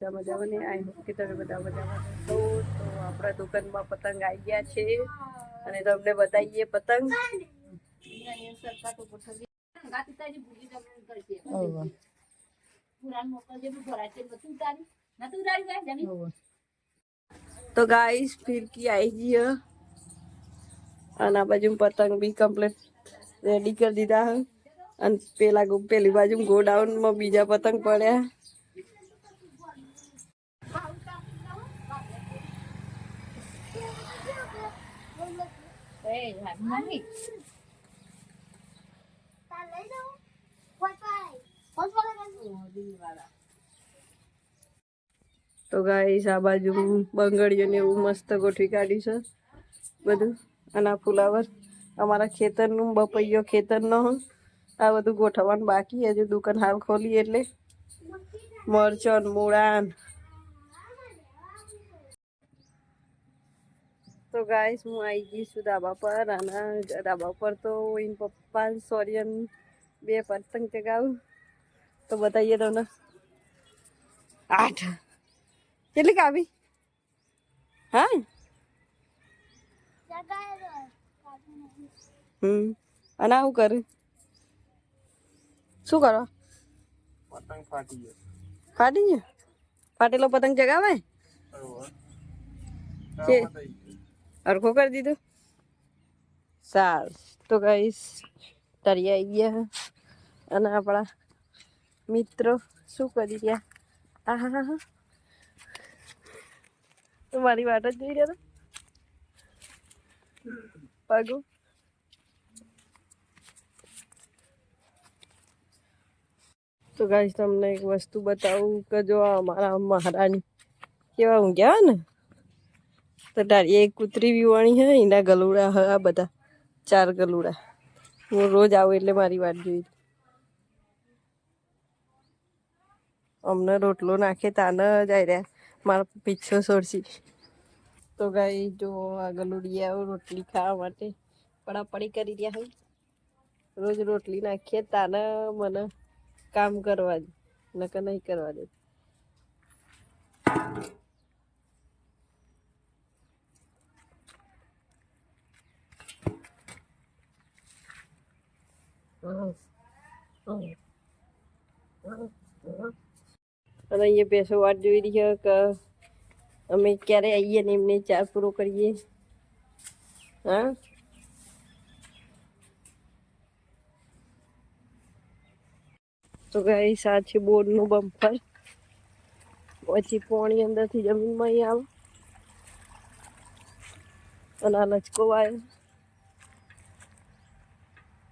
મજામાં ને I hope કે તમે બધા મજામાં હશો. તો આપણા દુકાનમાં પતંગ આવી ગયા છે અને તમને બતાવીએ પતંગ. તો ગાઈસ ફિરકી આવી ગઈ અને આ બાજુ પતંગ બી કમ્પ્લીટ રેડી કરી દીધા હે અને પેલી બાજુ ગોડાઉનમાં બીજા પતંગ પડ્યા. તો ગાઈસ આ બાજુ બંગડીઓને એવું મસ્ત ગોઠવી કાઢ્યું છે બધું. અને આ ફુલાવર અમારા ખેતરનું બપૈયો ખેતરનો આ બધું ગોઠવવાનું બાકી. હજુ દુકાન હાલ ખોલી એટલે મરચન મૂળાન. તો ગાઈસ હું આવી ગઈ છું ધાબા પર અને ધાબા પર તો એન પપ્પા સોરિયન બે પતંગ ચગાવું તો બતાવીએ તમને. 8 કેટલી કાવી હા અને આવું કરે શું કરો? પતંગ ફાટી ગયો. ફાટી ગયો? ફાટેલો પતંગ ચગાવે છે હરખો કરી દીધો. સારું તો ગાઈસ તરી આવી ગયા અને આપણા મિત્રો શું કરી રહ્યા? આ હા હા તો મારી વાટ જ જોઈ રહ્યા પાગુ. તો ગાઈસ તમને એક વસ્તુ બતાવું કે જો અમારા મહારાણી કેવા ઊંઘ્યા ને તો તારી એક કૂતરી વિવાણી હે એના ગલુડા હ આ બધા 4 ગલુડા. હું રોજ આવું એટલે મારી વાત જોઈ. અમને રોટલો નાખે તાને જાય રહ્યા મારા પીછો છોડશી. તો ગાઈ જો આ ગલુડી આવ રોટલી ખાવા માટે પડાપડી કરી રહ્યા હોય. રોજ રોટલી નાખીએ તાને મને કામ કરવા દે નકર નહીં કરવા દે. અને અહીંયા બેસો વાત જોઈ રહી છે કે અમે ક્યારે આવીએ ને એમને ચા પૂરો કરીએ. હા તો ગાઈસ આ છે બોર્ડનું બમ્પર. પછી પોણી અંદરથી જમીનમાં અહીં આવે અને આ લચકો વાયો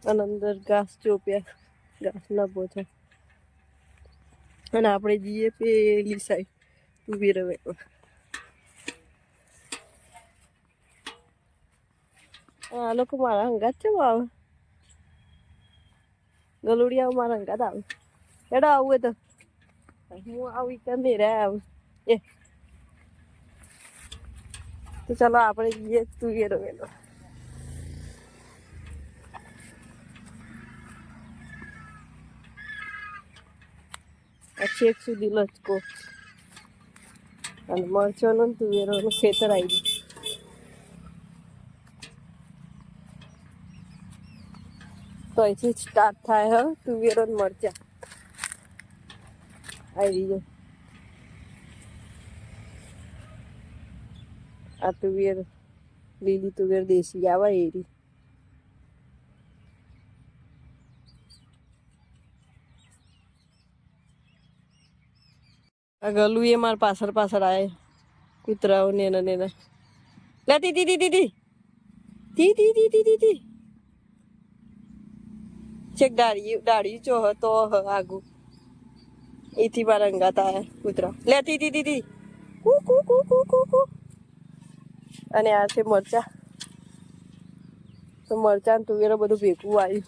અને અંદર ઘાસ ચોપ્યા ઘાસ ના પોછા. અને આપણે જઈએ પેલી સાઈડ ઊભી રહે. આ લોકો મારા હંગાત છે આવે ગલુડિયા મારા હંગાત આવે એડા આવું તો હું આવી કે મેરા આવું એ તો ચાલો આપણે જઈએ તું એ રવેલો. આ છેક સુધી લચકો અને મરચોનું તુવેરોનું ખેતર આવી ગયું. તો અહીંથી સ્ટાર્ટ થાય હ તુવેરો મરચા આવી ગયો. આ તુવેર લીલી તુવેર દેશી આવે એરી. આ ગલું એ માર પાછળ પાછળ આવે કૂતરાઓ નેના નેના લેતી તી તી તી તી તી તી તી તી તી ચેક દાડી ચો તો આગુ એથી મારા અંગાત આયા કૂતરા લેતી તી તી તી કુ કુ કુ કુ કુ કુ. અને આ છે મરચા તો મરચા તુવેરો બધું ભેગું આવ્યું.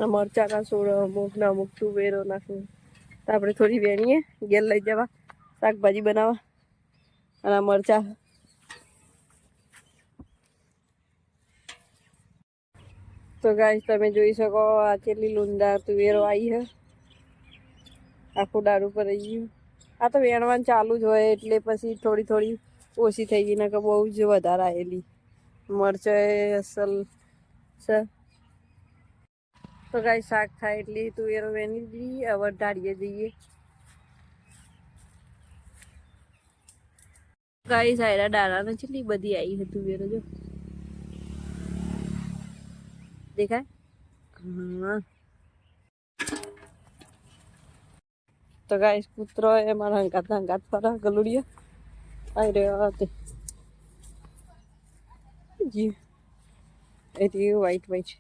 આ મરચાના સોળ અમુક ને અમુક તુવેરો નાખું તો આપણે થોડી વેણીએ ઘેર લઈ જવા શાકભાજી બનાવવા. અને આ મરચા તો ગાઈસ તમે જોઈ શકો આ કેટલી લુંડા તુવેરો આવી હે આખું દારૂ પર રહી ગયું. આ તો વેણવાનું ચાલુ જ હોય એટલે પછી થોડી થોડી ઓછી થઈ ગઈ, ને કે બહુ જ વધારે આવેલી. મરચાં અસલ છે. તો ગાય શાક થાય એટલે તુવેરો વેણી દીધી. હવે ઢાળીએ જઈએ. ગાય સાયરા ડાળાને કેટલી બધી આવી હતી તુવેરો, જો દેખાય. હા તો ગાય કૂતરો એ મારા હંગાત ફરા ગલુડિયા આવી રહ્યો હતી. જી એ વ્હાઈટ વ્હાઈટ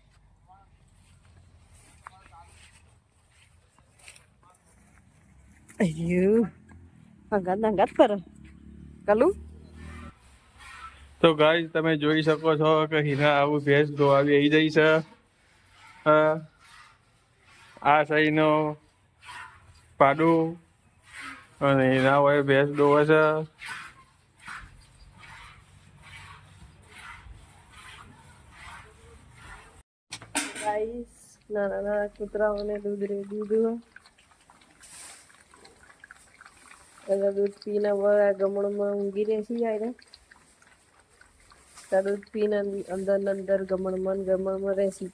હંગાત ફરે કલું. તો ગાઈસ તમે જોઈ શકો છો કે હીરા આવું ભેંસ ધોવાવી આવી જઈ છે. આ સહીનો પાડું અને હીરા હોય ભેંસ ધોવે છે. ગાઈસ નાના કૂતરાઓને દૂધ દીધું. એટલે દૂધ પીને ગમણમાં ઊંઘી રહેશે. યાર દૂધ પીને અંદર ગમણમાં રહેશે.